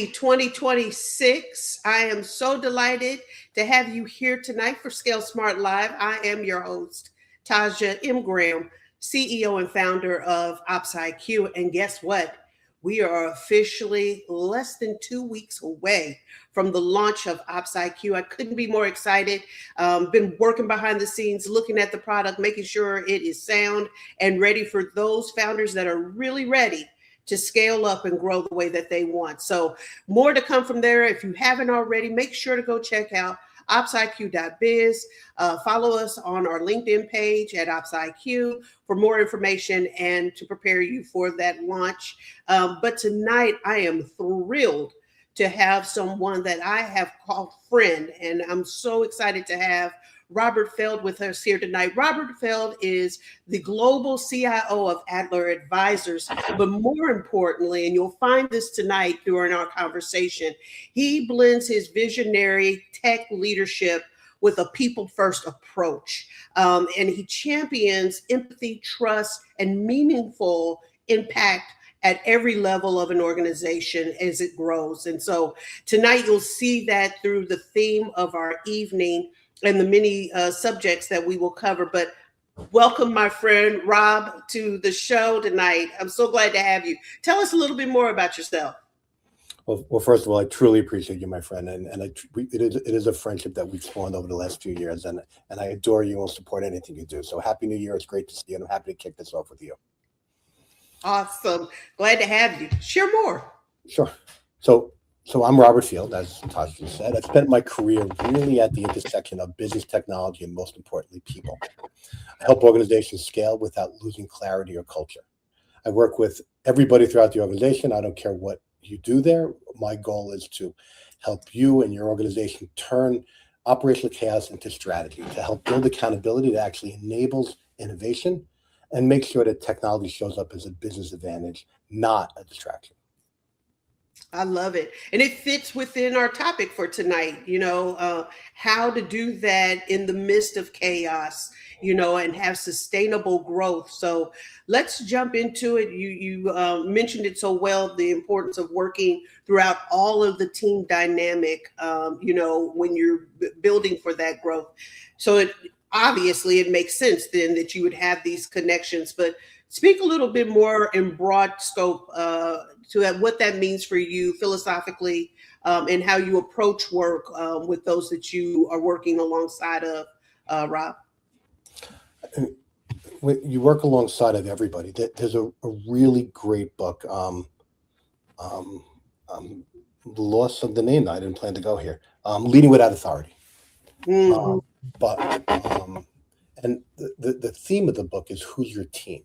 Happy 2026. I am so delighted to have you here tonight for Scale Smart Live. I am your host, Taja M. Graham, CEO and founder of OpsIQ. And guess what? We are officially less than 2 weeks away from the launch of OpsIQ. I couldn't be more excited. Been working behind the scenes, looking at the product, making sure it is sound and ready for those founders that are really ready to scale up and grow the way that they want. So more to come from there. If you haven't already, make sure to go check out opsiq.biz. Follow us on our LinkedIn page at OpsIQ for more information and to prepare you for that launch. But tonight, I am thrilled to have someone that I have called friend, and I'm so excited to have Robert Feld with us here tonight. Robert Feld is the global CIO of Adler Advisors, but more importantly, and you'll find this tonight during our conversation, he blends his visionary tech leadership with a people-first approach. And he champions empathy, trust, and meaningful impact at every level of an organization as it grows. And so tonight you'll see that through the theme of our evening and the many subjects that we will cover. But welcome, my friend Rob, to the show tonight. I'm so glad to have you. Tell us a little bit more about yourself. Well, first of all, I truly appreciate you, my friend, and it is a friendship that we've spawned over the last few years, and I adore you and will support anything you do. So happy New Year! It's great to see you, and I'm happy to kick this off with you. Awesome, glad to have you. Share more. Sure. So I'm Robert Feld, as Tasha said. I've spent my career really at the intersection of business, technology, and most importantly, people. I help organizations scale without losing clarity or culture. I work with everybody throughout the organization. I don't care what you do there. My goal is to help you and your organization turn operational chaos into strategy, to help build accountability that actually enables innovation and make sure that technology shows up as a business advantage, not a distraction. I love it. And it fits within our topic for tonight, how to do that in the midst of chaos, and have sustainable growth. So let's jump into it. You mentioned it so well, the importance of working throughout all of the team dynamic, when you're building for that growth. So obviously it makes sense then that you would have these connections, but speak a little bit more in broad scope to what that means for you philosophically and how you approach work with those that you are working alongside of, Rob. When you work alongside of everybody, there's a really great book, loss of the name. I didn't plan to go here. Leading Without Authority. Mm-hmm. And the theme of the book is who's your team.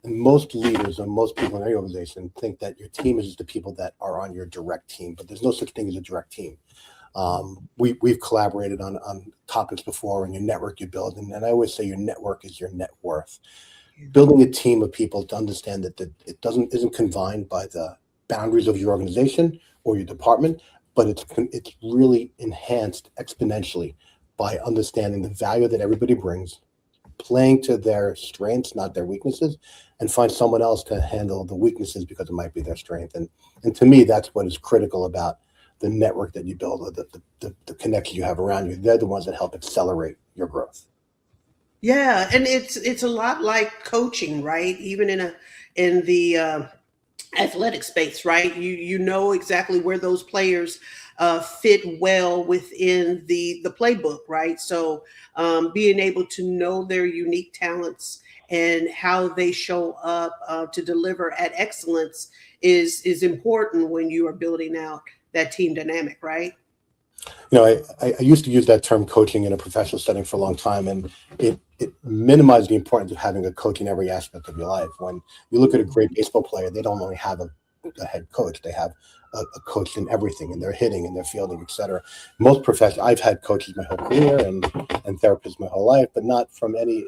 And most leaders or most people in any organization think that your team is just the people that are on your direct team, but there's no such thing as a direct team. We've collaborated on topics before, and your network you build, and I always say your network is your net worth. Building a team of people to understand that it isn't confined by the boundaries of your organization or your department, but it's really enhanced exponentially by understanding the value that everybody brings, playing to their strengths, not their weaknesses, and find someone else to handle the weaknesses because it might be their strength. And to me, that's what is critical about the network that you build, or the connections you have around you. They're the ones that help accelerate your growth. Yeah, and it's a lot like coaching, right? Even in the athletic space, right? You know exactly where those players fit well within the playbook, right? So being able to know their unique talents and how they show up to deliver at excellence is important when you are building out that team dynamic, right? I used to use that term coaching in a professional setting for a long time, and it minimized the importance of having a coach in every aspect of your life. When you look at a great baseball player, they don't only have a head coach, they have a coach in everything, in their hitting, in their fielding, etc. Most professionals, I've had coaches my whole career and therapists my whole life, but not from any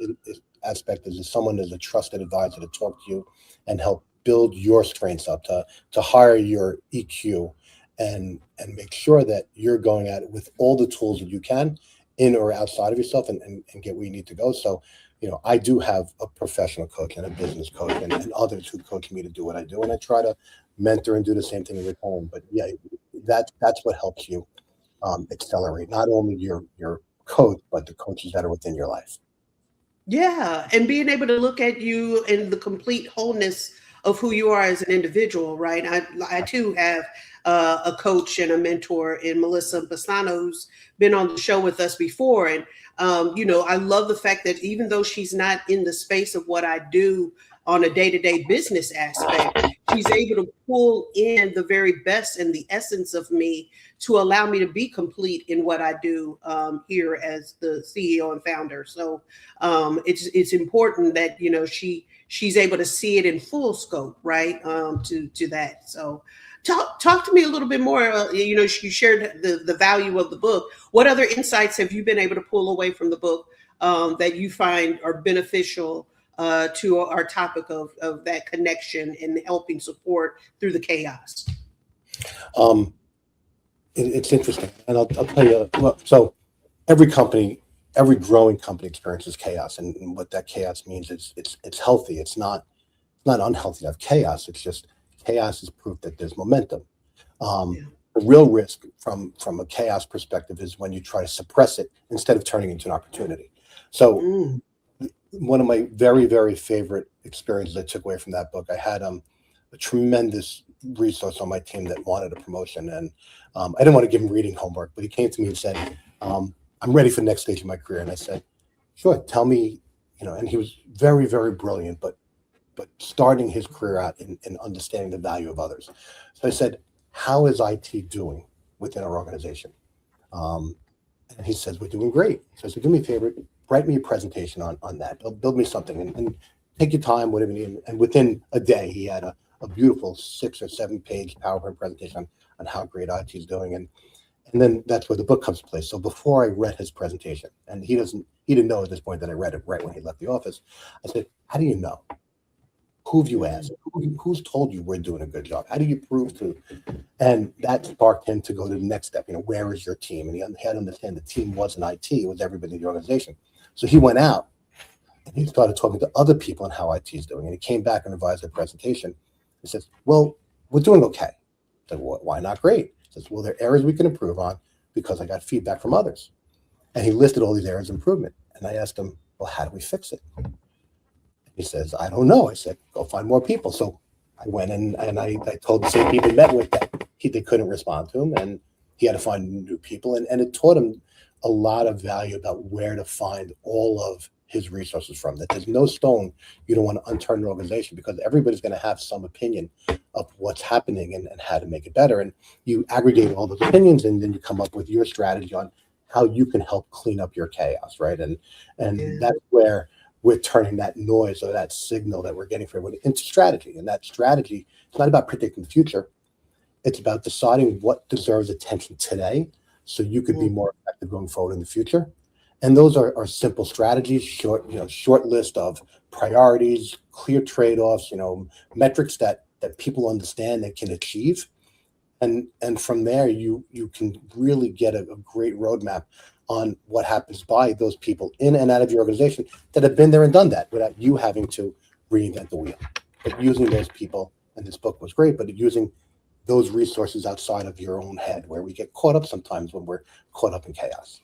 aspect as someone as a trusted advisor to talk to you and help build your strengths up, to hire your EQ and make sure that you're going at it with all the tools that you can in or outside of yourself and get where you need to go. So, I do have a professional coach and a business coach and others who coach me to do what I do. And I try to mentor and do the same thing in return. But yeah, that's what helps you accelerate not only your coach, but the coaches that are within your life. Yeah, and being able to look at you in the complete wholeness of who you are as an individual, right? I too have a coach and a mentor in Melissa Bassano, who's been on the show with us before, and I love the fact that even though she's not in the space of what I do on a day-to-day business aspect, she's able to pull in the very best and the essence of me to allow me to be complete in what I do here as the CEO and founder. So it's important that she's able to see it in full scope, right? To that. So talk to me a little bit more. You shared the value of the book. What other insights have you been able to pull away from the book that you find are beneficial to our topic of that connection and helping support through the chaos? It's interesting, and I'll tell you. Well, so every company, every growing company experiences chaos, and what that chaos means is it's healthy. It's not unhealthy to have chaos. It's just chaos is proof that there's momentum. Yeah. The real risk from a chaos perspective is when you try to suppress it instead of turning it into an opportunity. So one of my very, very favorite experiences I took away from that book, I had a tremendous resource on my team that wanted a promotion, and I didn't want to give him reading homework, but he came to me and said, I'm ready for the next stage of my career. And I said, sure, tell me, and he was very, very brilliant, but starting his career out in understanding the value of others. So I said, how is IT doing within our organization? And he says, we're doing great. So I said, do me a favor, write me a presentation on that. Build me something and take your time, whatever you need. And within a day, he had a beautiful 6 or 7 page PowerPoint presentation on how great IT is doing. And then that's where the book comes to play. So before I read his presentation, and he didn't know at this point that I read it right when he left the office, I said, how do you know? Who have you asked? Who's told you we're doing a good job? How do you prove to? And that sparked him to go to the next step. Where is your team? And he had to understand the team wasn't IT, it was everybody in the organization. So he went out and he started talking to other people on how IT is doing. And he came back and revised the presentation. He says, well, we're doing okay. I said, well, why not great? He says, well, there are areas we can improve on because I got feedback from others. And he listed all these areas of improvement. And I asked him, well, how do we fix it? He says, I don't know. I said, go find more people. So I went and I told the same people he met with that they couldn't respond to him, and he had to find new people. And it taught him a lot of value about where to find all of his resources from, that there's no stone you don't want to unturn an organization, because everybody's going to have some opinion of what's happening and how to make it better. And you aggregate all those opinions, and then you come up with your strategy on how you can help clean up your chaos, right? And that's where we're turning that noise or that signal that we're getting from everyone into strategy. And that strategy, it's not about predicting the future. It's about deciding what deserves attention today so you could be more effective going forward in the future. And those are simple strategies, short list of priorities, clear trade-offs, metrics that people understand and can achieve. And from there, you can really get a great roadmap on what happens by those people in and out of your organization that have been there and done that without you having to reinvent the wheel. But using those people, and this book was great, but using those resources outside of your own head, where we get caught up sometimes when we're caught up in chaos.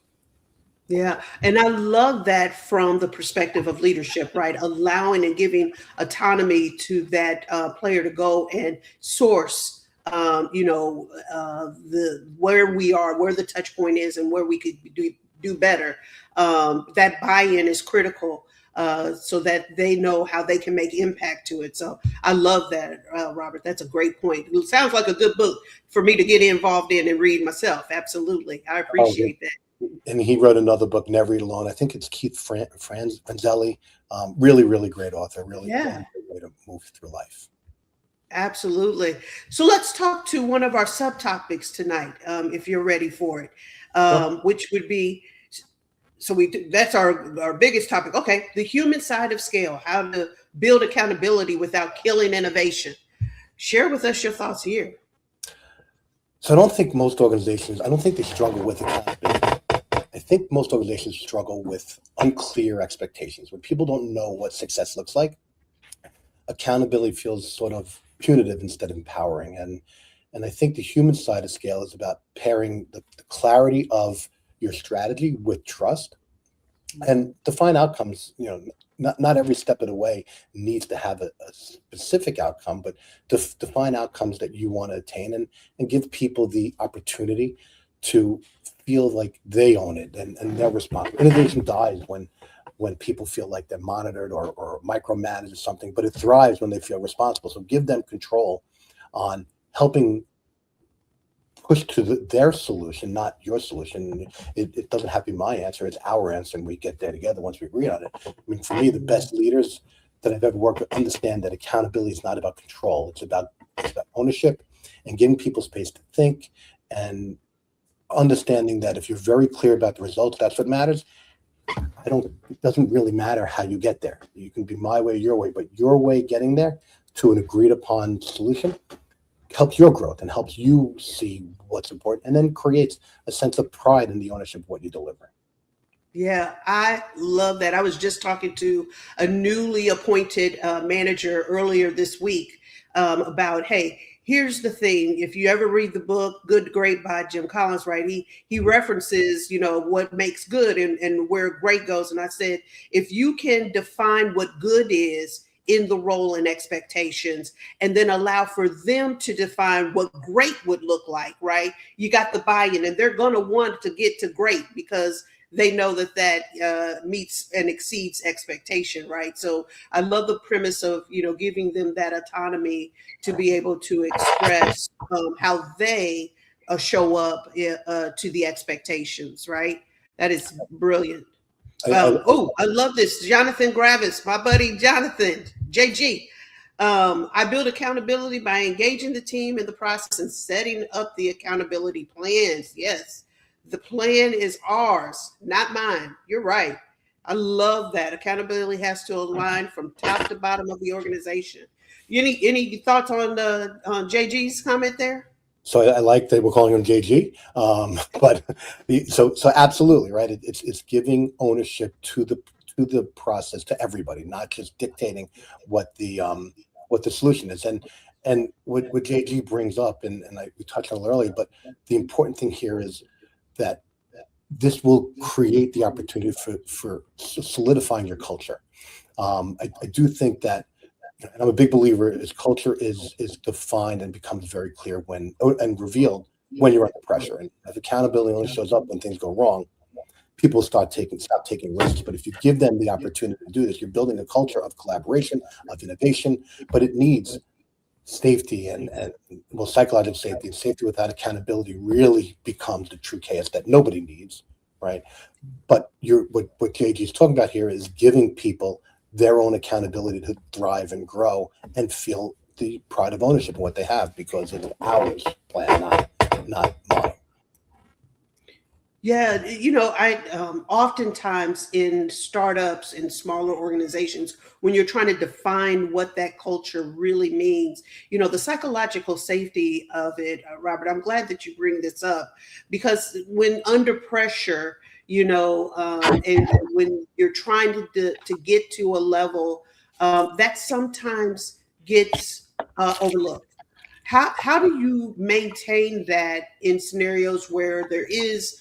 Yeah. And I love that from the perspective of leadership, right? Allowing and giving autonomy to that player to go and source the where we are, where the touch point is, and where we could do better. That buy-in is critical, so that they know how they can make impact to it. So I love that, Robert. That's a great point. It sounds like a good book for me to get involved in and read myself. Absolutely. I appreciate that. And he wrote another book, Never Eat Alone. I think it's Keith Franzelli. Really, really great author. Really great way to move through life. Absolutely. So let's talk to one of our subtopics tonight, if you're ready for it, which would be, that's our biggest topic. Okay, the human side of scale, how to build accountability without killing innovation. Share with us your thoughts here. So I don't think they struggle with accountability. I think most organizations struggle with unclear expectations. When people don't know what success looks like, accountability feels sort of punitive instead of empowering. And I think the human side of scale is about pairing the clarity of your strategy with trust and define outcomes. Not every step of the way needs to have a specific outcome, but define outcomes that you want to attain, and give people the opportunity to feel like they own it and they're responsible. Innovation dies when people feel like they're monitored or micromanaged or something, but it thrives when they feel responsible. So give them control on helping push to their solution, not your solution. It doesn't have to be my answer. It's our answer, and we get there together once we agree on it. I mean, for me, the best leaders that I've ever worked with understand that accountability is not about control. It's about ownership and giving people space to think, and understanding that if you're very clear about the results, that's what matters. It doesn't really matter how you get there. You can be my way, your way, but your way getting there to an agreed upon solution helps your growth and helps you see what's important, and then creates a sense of pride in the ownership of what you deliver. Yeah, I love that. I was just talking to a newly appointed manager earlier this week about, hey, here's the thing. If you ever read the book Good Great by Jim Collins, right, he references, what makes good and where great goes. And I said, if you can define what good is in the role and expectations, and then allow for them to define what great would look like, right? You got the buy-in, and they're going to want to get to great because they know that meets and exceeds expectation, right? So I love the premise of, giving them that autonomy to be able to express how they show up to the expectations, right? That is brilliant. I love this. Jonathan Gravis, my buddy Jonathan, JG. I build accountability by engaging the team in the process and setting up the accountability plans. Yes, the plan is ours, not mine. You're right. I love that. Accountability has to align from top to bottom of the organization. Any thoughts on JG's comment there? So I like that we're calling him JG, but so absolutely right. It's giving ownership to the process, to everybody, not just dictating what the solution is. And what JG brings up, and we touched on it earlier, but the important thing here is that this will create the opportunity for solidifying your culture. I do think that. And I'm a big believer is culture is defined and becomes very clear and revealed when you're under pressure. And if accountability only shows up when things go wrong, people stop taking risks. But if you give them the opportunity to do this, you're building a culture of collaboration, of innovation, but it needs safety and psychological safety. And safety without accountability really becomes the true chaos that nobody needs, right? But what JG is talking about here is giving people their own accountability to thrive and grow and feel the pride of ownership of what they have, because it's ours plan, not mine. Yeah, I oftentimes in startups and smaller organizations, when you're trying to define what that culture really means, the psychological safety of it, Robert, I'm glad that you bring this up, because when under pressure, and when you're trying to get to a level that sometimes gets overlooked. How do you maintain that in scenarios where there is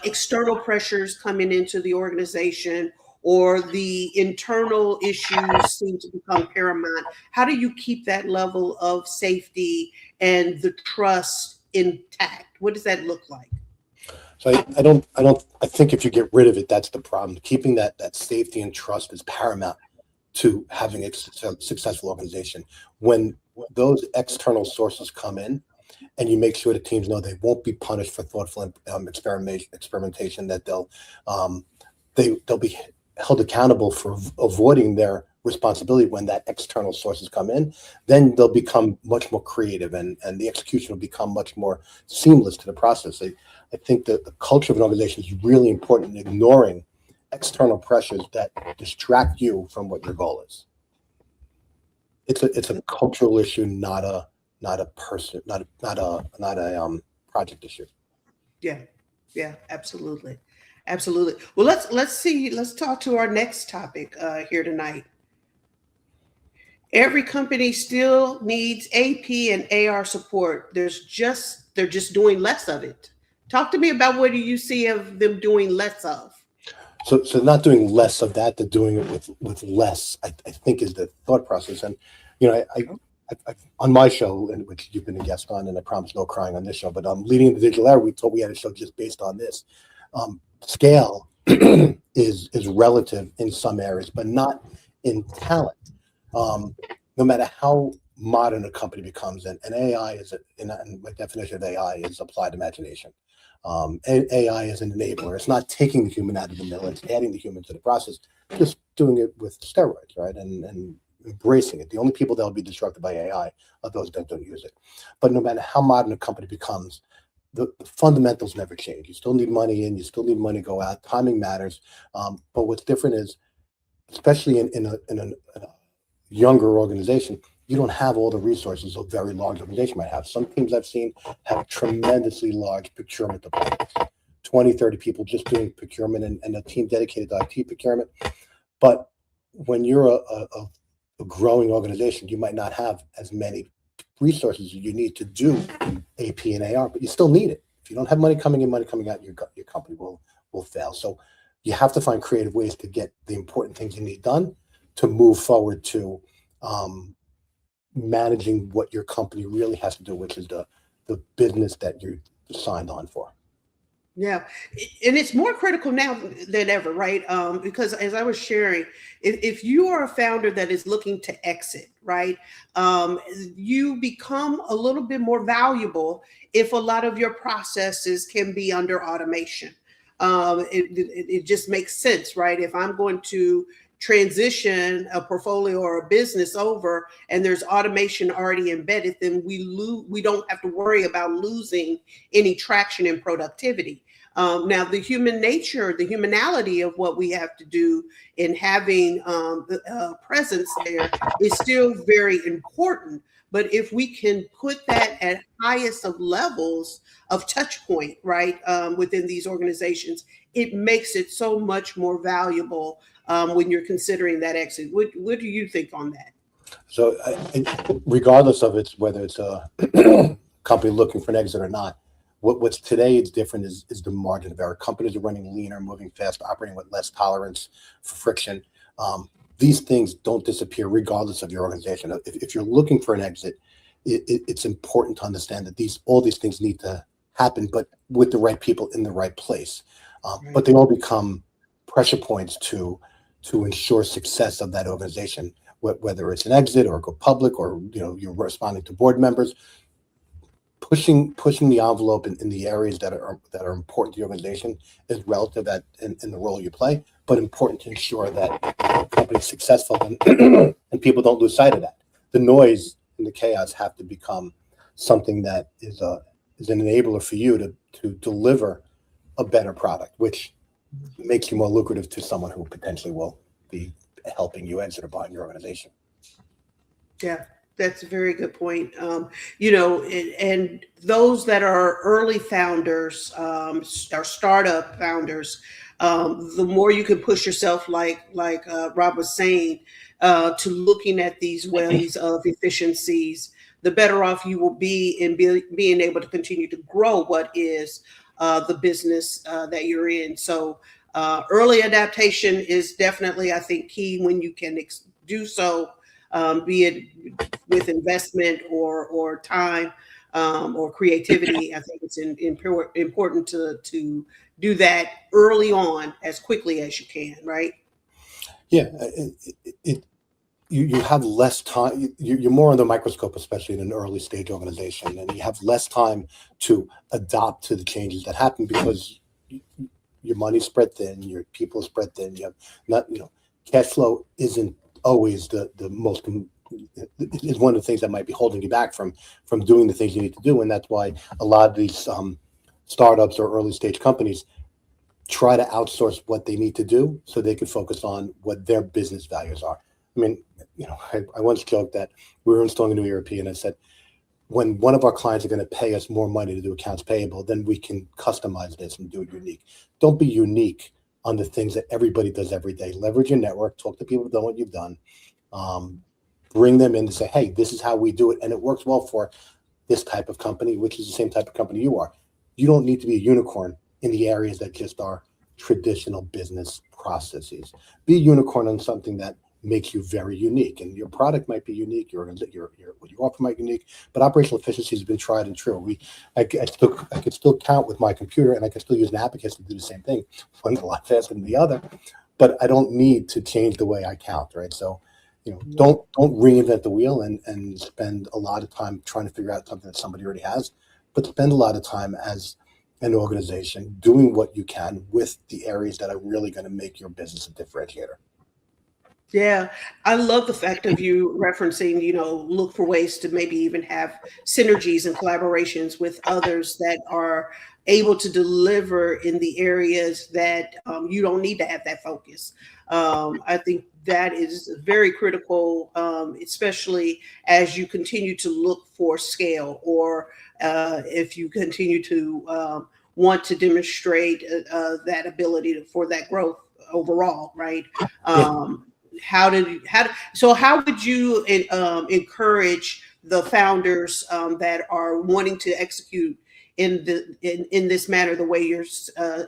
external pressures coming into the organization, or the internal issues seem to become paramount? How do you keep that level of safety and the trust intact? What does that look like? So I think if you get rid of it, that's the problem. Keeping that safety and trust is paramount to having a successful organization. When those external sources come in, and you make sure the teams know they won't be punished for thoughtful experimentation, that they'll be held accountable for avoiding their responsibility when that external sources come in, then they'll become much more creative, and the execution will become much more seamless to the process. I think that the culture of an organization is really important in ignoring external pressures that distract you from what your goal is. It's a cultural issue, not a person, not a project issue. Yeah, absolutely. Well, let's talk to our next topic here tonight. Every company still needs AP and AR support. They're just doing less of it. Talk to me about what do you see of them doing less of? So not doing less of that, they're doing it with less. I think is the thought process. And you know, I on my show, and which you've been a guest on, and I promise no crying on this show, but leading the digital era, we thought we had a show just based on this. Scale is relative in some areas, but not in talent. No matter how modern a company becomes, and AI and my definition of AI is applied imagination. And AI is an enabler. It's not taking the human out of the middle; it's adding the human to the process. Just doing it with steroids, right? And embracing it. The only people that will be disrupted by AI are those that don't use it. But no matter how modern a company becomes, the fundamentals never change. You still need money in, you still need money to go out. Timing matters. But what's different is, especially in a younger organization, you don't have all the resources a very large organization might have. Some teams I've seen have tremendously large procurement departments, 20, 30 people just doing procurement and a team dedicated to IT procurement. But when you're a growing organization, you might not have as many resources as you need to do AP and AR, but you still need it. If you don't have money coming in, money coming out, your company will fail. So you have to find creative ways to get the important things you need done to move forward to managing what your company really has to do, which is the business that you're signed on for. Yeah, and it's more critical now than ever, right? Because as I was sharing, if you are a founder that is looking to exit, right, you become a little bit more valuable if a lot of your processes can be under automation. It just makes sense, right? If I'm going to transition a portfolio or a business over and there's automation already embedded, then we don't have to worry about losing any traction in productivity. Now, the human nature, the humanality of what we have to do in having presence there is still very important. But if we can put that at highest of levels of touch point, right, within these organizations, it makes it so much more valuable when you're considering that exit. What do you think on that? So, regardless of whether it's a company looking for an exit or not, what's today is different is the margin of error. Companies are running leaner, moving fast, operating with less tolerance for friction. These things don't disappear regardless of your organization. If you're looking for an exit, it's important to understand that all these things need to happen, but with the right people in the right place. Right. But they all become pressure points to ensure success of that organization, whether it's an exit or go public, or you're responding to board members. Pushing the envelope in the areas that are important to the organization is relative in the role you play, but important to ensure that the company's successful and people don't lose sight of that. The noise and the chaos have to become something that is an enabler for you to deliver a better product, which makes you more lucrative to someone who potentially will be helping you exit or buying your organization. Yeah, that's a very good point. And those that are early founders, are startup founders, the more you can push yourself, like Rob was saying, to looking at these ways of efficiencies, the better off you will be in being able to continue to grow what is the business that you're in. So early adaptation is definitely, I think, key when you can do so, be it with investment or time or creativity. I think it's important to do that early on as quickly as you can, right? Yeah, you have less time. You're more under the microscope, especially in an early stage organization, and you have less time to adapt to the changes that happen because your money's spread thin, your people are spread thin. You have not, cash flow isn't always the most, is one of the things that might be holding you back from doing the things you need to do, and that's why a lot of these startups or early stage companies try to outsource what they need to do so they can focus on what their business values are. I mean, I once joked that we were installing a new ERP, and I said, when one of our clients are going to pay us more money to do accounts payable, then we can customize this and do it unique. Don't be unique on the things that everybody does every day. Leverage your network, talk to people who know what you've done, bring them in to say, hey, this is how we do it. And it works well for this type of company, which is the same type of company you are. You don't need to be a unicorn in the areas that just are traditional business processes. Be a unicorn on something that makes you very unique, and your product might be unique. Your what you offer might be unique, but operational efficiency has been tried and true. I could still count with my computer, and I can still use an abacus to do the same thing. One's a lot faster than the other, but I don't need to change the way I count, right? So, don't reinvent the wheel and spend a lot of time trying to figure out something that somebody already has, but spend a lot of time as an organization doing what you can with the areas that are really going to make your business a differentiator. Yeah, I love the fact of you referencing, look for ways to maybe even have synergies and collaborations with others that are able to deliver in the areas that you don't need to have that focus. I think that is very critical, especially as you continue to look for scale, or if you continue to want to demonstrate that ability for that growth overall, right? Yeah. How would you encourage the founders that are wanting to execute in this manner, the way you're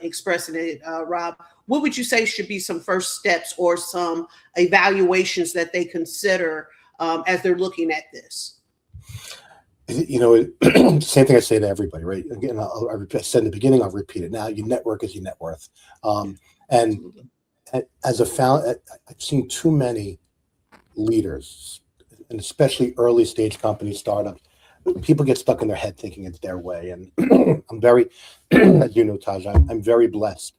expressing it, Rob? What would you say should be some first steps or some evaluations that they consider as they're looking at this? Same thing I say to everybody, right? Again, I said in the beginning, I'll repeat it now. Your network is your net worth. And as a founder, I've seen too many leaders, and especially early stage companies, startups, people get stuck in their head thinking it's their way. And I'm very, as you know, Taj, I'm very blessed.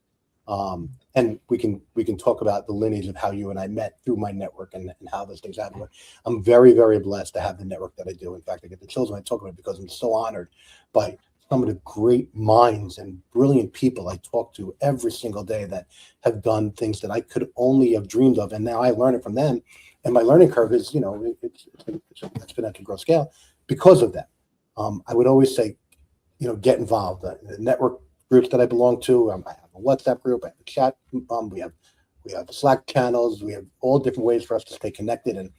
And we can talk about the lineage of how you and I met through my network and how those things happen. But I'm very, very blessed to have the network that I do. In fact, I get the chills when I talk about it because I'm so honored by some of the great minds and brilliant people I talk to every single day that have done things that I could only have dreamed of. And now I learn it from them. And my learning curve is, it's exponential growth scale because of that. I would always say, get involved. The network groups that I belong to, I have a WhatsApp group, I have a chat, we have Slack channels, we have all different ways for us to stay connected, and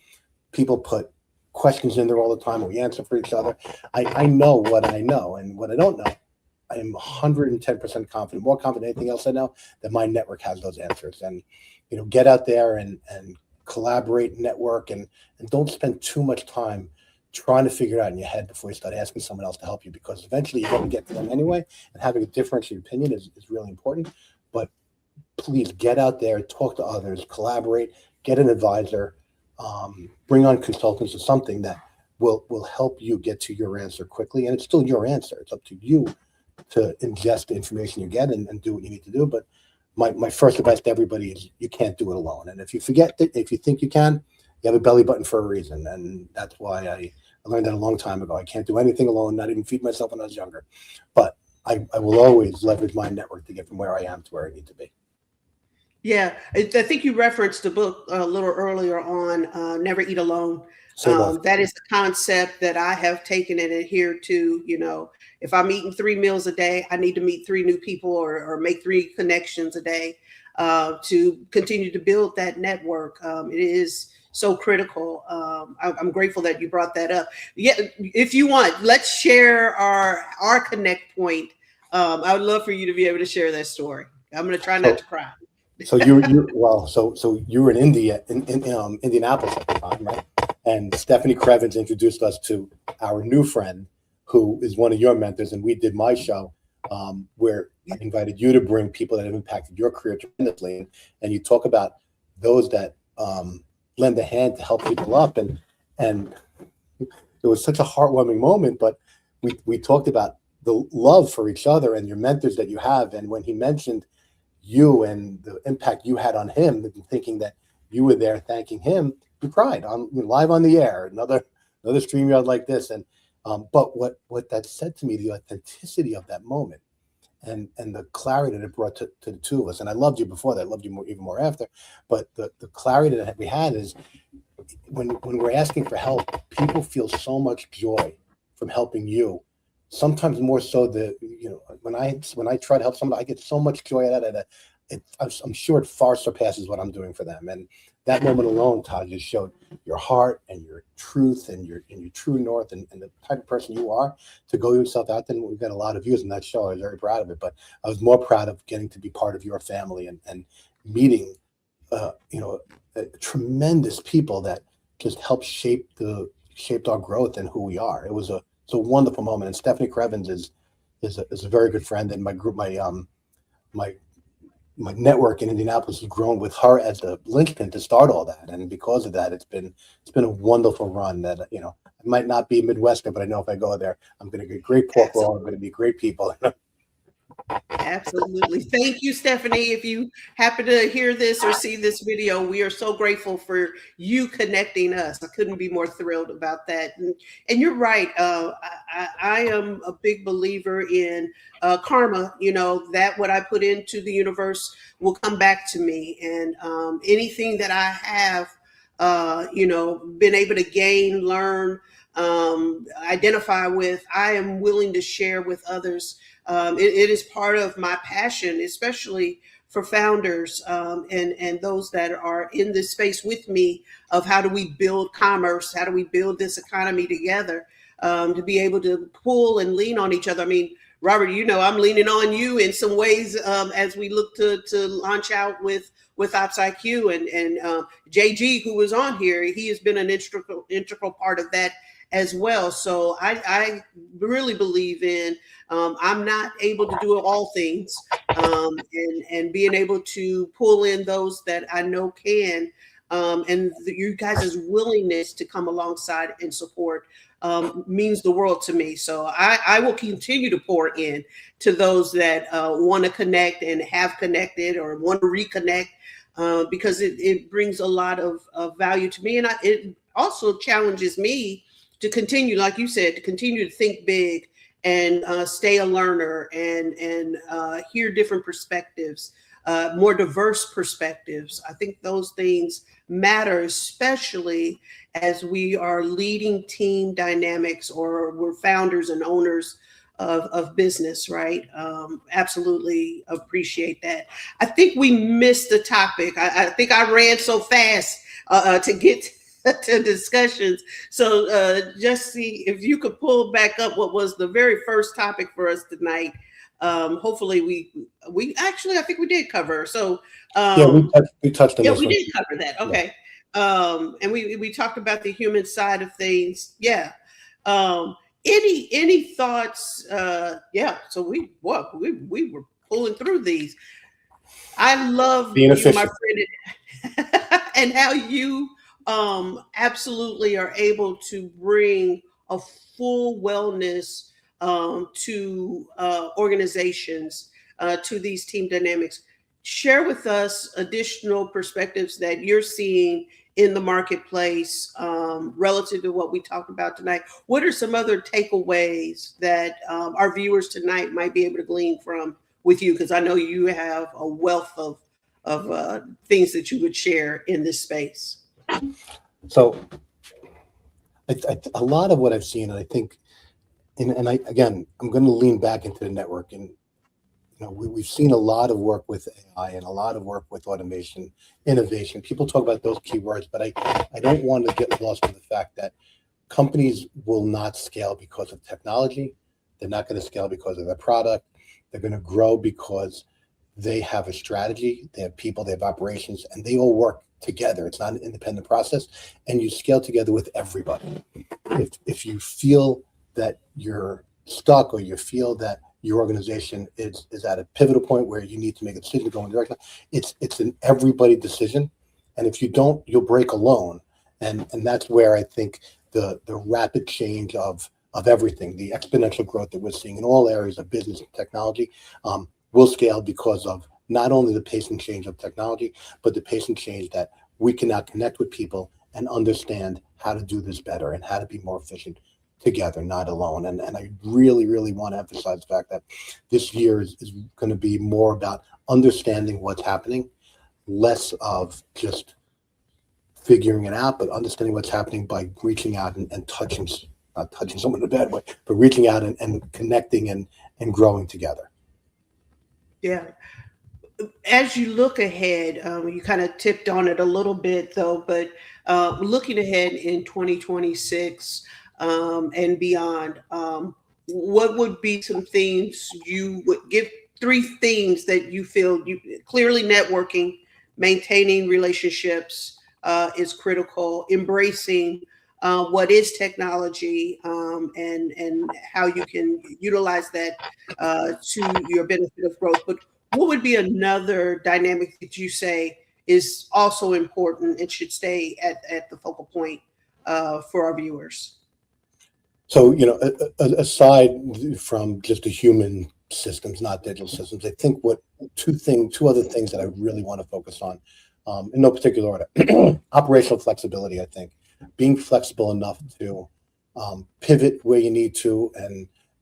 people put questions in there all the time, and we answer for each other. I know what I know, and what I don't know, I am 110% confident, more confident than anything else I know, that my network has those answers. And get out there and collaborate, network, and don't spend too much time trying to figure it out in your head before you start asking someone else to help you, because eventually you're going to get to them anyway, and having a differentiated opinion is really important. But please get out there, talk to others, collaborate, get an advisor, bring on consultants or something that will help you get to your answer quickly. And it's still your answer. It's up to you to ingest the information you get and do what you need to do. But my first advice to everybody is you can't do it alone. And if you forget that, if you think you can, you have a belly button for a reason. And that's why I learned that a long time ago. I can't do anything alone, not even feed myself when I was younger. But I will always leverage my network to get from where I am to where I need to be. Yeah, I think you referenced the book a little earlier on, Never Eat Alone. That is the concept that I have taken and adhered to. If I'm eating 3 meals a day, I need to meet 3 new people or make 3 connections a day to continue to build that network. It is so critical. I'm grateful that you brought that up. Yeah, if you want, let's share our connect point. I would love for you to be able to share that story. I'm going to try not to cry. So you were in India, in Indianapolis at the time, right? And Stephanie Crevens introduced us to our new friend, who is one of your mentors, and we did my show where I invited you to bring people that have impacted your career tremendously, and you talk about those that lend a hand to help people up, and it was such a heartwarming moment. But we talked about the love for each other and your mentors that you have, and when he mentioned you and the impact you had on him, thinking that you were there thanking him, you cried live on the air, another StreamYard like this. And but what that said to me, the authenticity of that moment and the clarity that it brought to the two of us. And I loved you before that, I loved you even more after, but the clarity that we had is when we're asking for help, people feel so much joy from helping you. Sometimes more so when I try to help somebody, I get so much joy out of that. I'm sure it far surpasses what I'm doing for them. And that moment alone, Todd, just showed your heart and your truth and your true north and the type of person you are to go yourself out there. And we've got a lot of views in that show. I was very proud of it, but I was more proud of getting to be part of your family and meeting, tremendous people that just helped shaped our growth and who we are. It's a wonderful moment. And Stephanie Crevens is a very good friend, and my network in Indianapolis has grown with her as the linchpin to start all that. And because of that, it's been a wonderful run that, I might not be Midwestern, but I know if I go there, I'm going to get great pork roll. I'm going to be great people. Absolutely. Thank you, Stephanie. If you happen to hear this or see this video, we are so grateful for you connecting us. I couldn't be more thrilled about that. And you're right. I am a big believer in karma, that what I put into the universe will come back to me. And anything that I have, been able to gain, learn, identify with, I am willing to share with others. It is part of my passion, especially for founders and those that are in this space with me of how do we build commerce, how do we build this economy together, to be able to pull and lean on each other. I mean, Robert, I'm leaning on you in some ways as we look to launch out with OpsIQ and JG, who was on here. He has been an integral part of that as well. So I really believe in, I'm not able to do all things, and being able to pull in those that I know can, and you guys' willingness to come alongside and support means the world to me. So I will continue to pour in to those that want to connect and have connected or want to reconnect, because it brings a lot of value to me. And it also challenges me to continue, like you said, to continue to think big and stay a learner and hear different perspectives, more diverse perspectives. I think those things matter, especially as we are leading team dynamics or we're founders and owners of business, right? Absolutely appreciate that. I think we missed the topic. I think I ran so fast to get to discussions. So just see if you could pull back up what was the very first topic for us tonight. Hopefully we actually, I think we did cover. So we touched on this. We did cover that. Okay. Yeah. And we talked about the human side of things. Yeah. Any thoughts? So we were pulling through these. I love being you, efficient, my friend, and how you absolutely are able to bring a full wellness to organizations, to these team dynamics. Share with us additional perspectives that you're seeing in the marketplace relative to what we talked about tonight. What are some other takeaways that our viewers tonight might be able to glean from with you? Because I know you have a wealth of things that you would share in this space. So a lot of what I've seen, and I think, I'm going to lean back into the network, and we've seen a lot of work with AI and a lot of work with automation, innovation. People talk about those keywords, but I don't want to get lost in the fact that companies will not scale because of technology. They're not going to scale because of their product. They're going to grow because they have a strategy, they have people, they have operations, and they all work together. It's not an independent process, and you scale together with everybody. If you feel that you're stuck or you feel that your organization is at a pivotal point where you need to make a decision to go in a direction, it's an everybody decision. And if you don't, you'll break alone. And that's where I think the rapid change of everything, the exponential growth that we're seeing in all areas of business and technology, will scale because of not only the pace and change of technology, but the pace and change that we can now connect with people and understand how to do this better and how to be more efficient together, not alone. And I really, really want to emphasize the fact that this year is going to be more about understanding what's happening, less of just figuring it out, but understanding what's happening by reaching out and touching, not touching someone in a bad way, but reaching out and connecting and growing together. Yeah. as you look ahead, you kind of tipped on it a little bit though, but looking ahead in 2026 and beyond, what would be some themes you would give, three themes that you feel you clearly networking, maintaining relationships is critical, embracing what is technology, and how you can utilize that to your benefit of growth. But what would be another dynamic that you say is also important and should stay at the focal point for our viewers? So, aside from just the human systems, not digital systems, I think two other things that I really want to focus on, in no particular order, operational flexibility. I think being flexible enough to pivot where you need to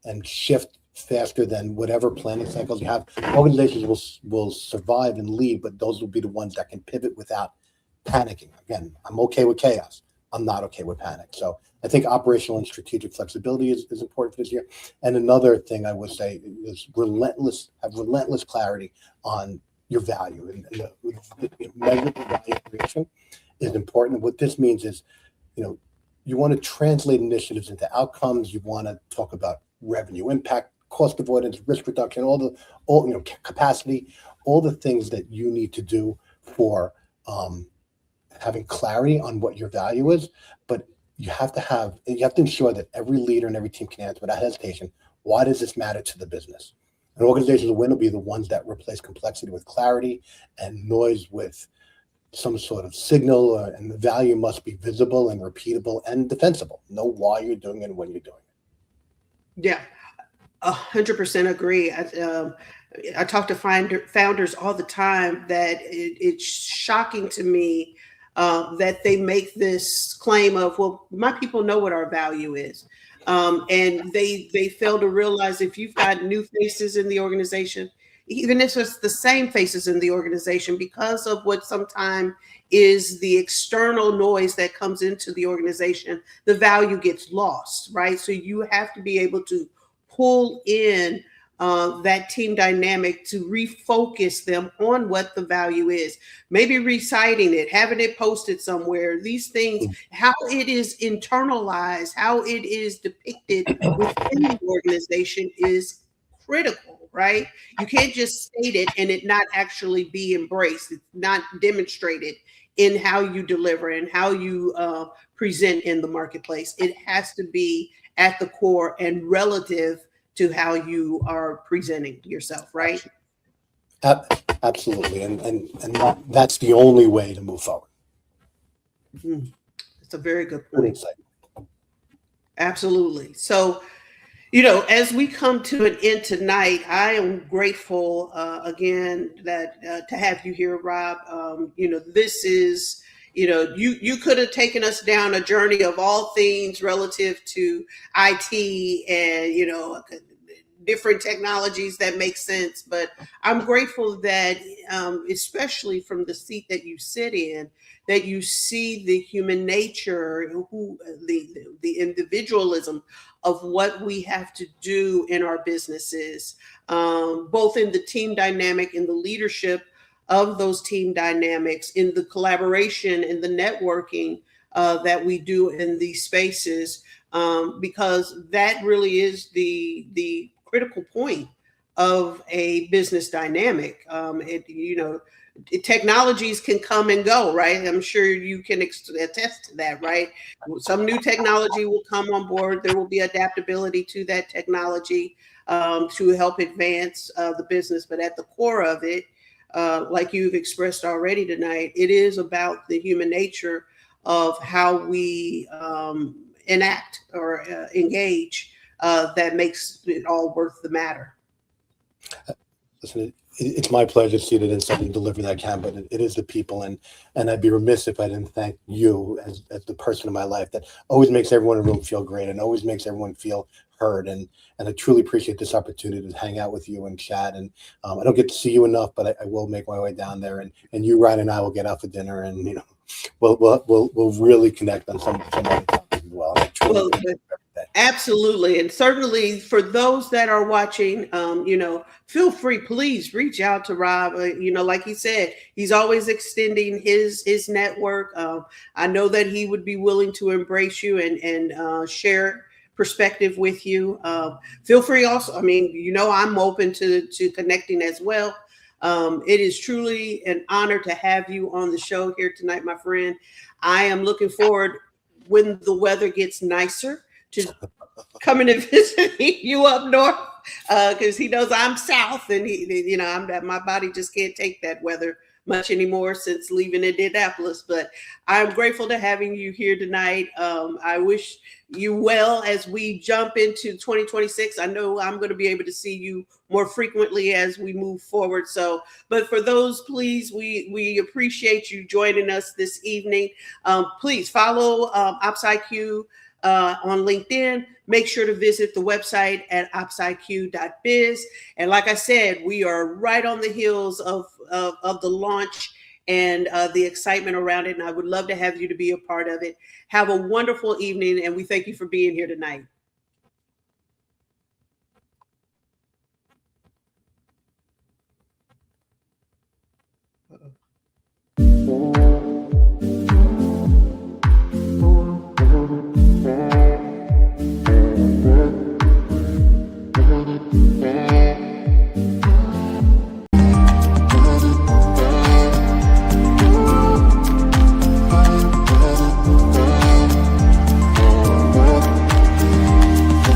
and shift faster than whatever planning cycles you have. Organizations will survive and lead, but those will be the ones that can pivot without panicking. Again, I'm okay with chaos. I'm not okay with panic. So I think operational and strategic flexibility is important for this year. And another thing I would say is have relentless clarity on your value, and measurable value creation is important. What this means is, you want to translate initiatives into outcomes. You want to talk about revenue impact, cost avoidance, risk reduction, capacity, all the things that you need to do for having clarity on what your value is. But you have to ensure that every leader and every team can answer without hesitation, why does this matter to the business? And organizations will be the ones that replace complexity with clarity and noise with some sort of signal, and the value must be visible and repeatable and defensible. Know why you're doing it and when you're doing it. Yeah, 100% agree. I talk to founders all the time that it's shocking to me that they make this claim of, well, my people know what our value is. And they fail to realize if you've got new faces in the organization, even if it's the same faces in the organization, because of what sometimes is the external noise that comes into the organization, the value gets lost, right? So you have to be able to pull in that team dynamic to refocus them on what the value is. Maybe reciting it, having it posted somewhere. These things, how it is internalized, how it is depicted within the organization is critical, right? You can't just state it and it not actually be embraced. It's not demonstrated in how you deliver and how you present in the marketplace. It has to be at the core and relative to how you are presenting yourself, right? Absolutely, and that's the only way to move forward. It's a very good point. Absolutely. So, as we come to an end tonight, I am grateful again that to have you here, Rob. This is, you could have taken us down a journey of all things relative to IT and, different technologies that make sense. But I'm grateful that, especially from the seat that you sit in, that you see the human nature, the individualism of what we have to do in our businesses, both in the team dynamic, in the leadership of those team dynamics, in the collaboration and the networking that we do in these spaces, because that really is the critical point of a business dynamic. Technologies can come and go, right? I'm sure you can attest to that, right? Some new technology will come on board. There will be adaptability to that technology to help advance the business. But at the core of it, like you've expressed already tonight, it is about the human nature of how we enact or engage that makes it all worth the matter. Listen, it's my pleasure to see that it's something deliver that I can, but it is the people, and I'd be remiss if I didn't thank you as the person in my life that always makes everyone in the room feel great and always makes everyone feel heard. And I truly appreciate this opportunity to hang out with you and chat. And I don't get to see you enough, but I will make my way down there, and you, Ryan, and I will get out for dinner, and we'll really connect on some other topics as well. Absolutely. And certainly for those that are watching, feel free, please reach out to Rob. Like he said, he's always extending his network. I know that he would be willing to embrace you and share perspective with you. Feel free also. I mean, I'm open to connecting as well. It is truly an honor to have you on the show here tonight, my friend. I am looking forward when the weather gets nicer to coming and visiting you up north because he knows I'm south and my body just can't take that weather much anymore since leaving Indianapolis. But I'm grateful to having you here tonight. I wish you well as we jump into 2026. I know I'm going to be able to see you more frequently as we move forward. So, but for those, please, we appreciate you joining us this evening. Please follow OpsIQ on LinkedIn. Make sure to visit the website at opsiq.biz. And like I said, we are right on the heels of the launch and the excitement around it. And I would love to have you to be a part of it. Have a wonderful evening. And we thank you for being here tonight. Uh-oh.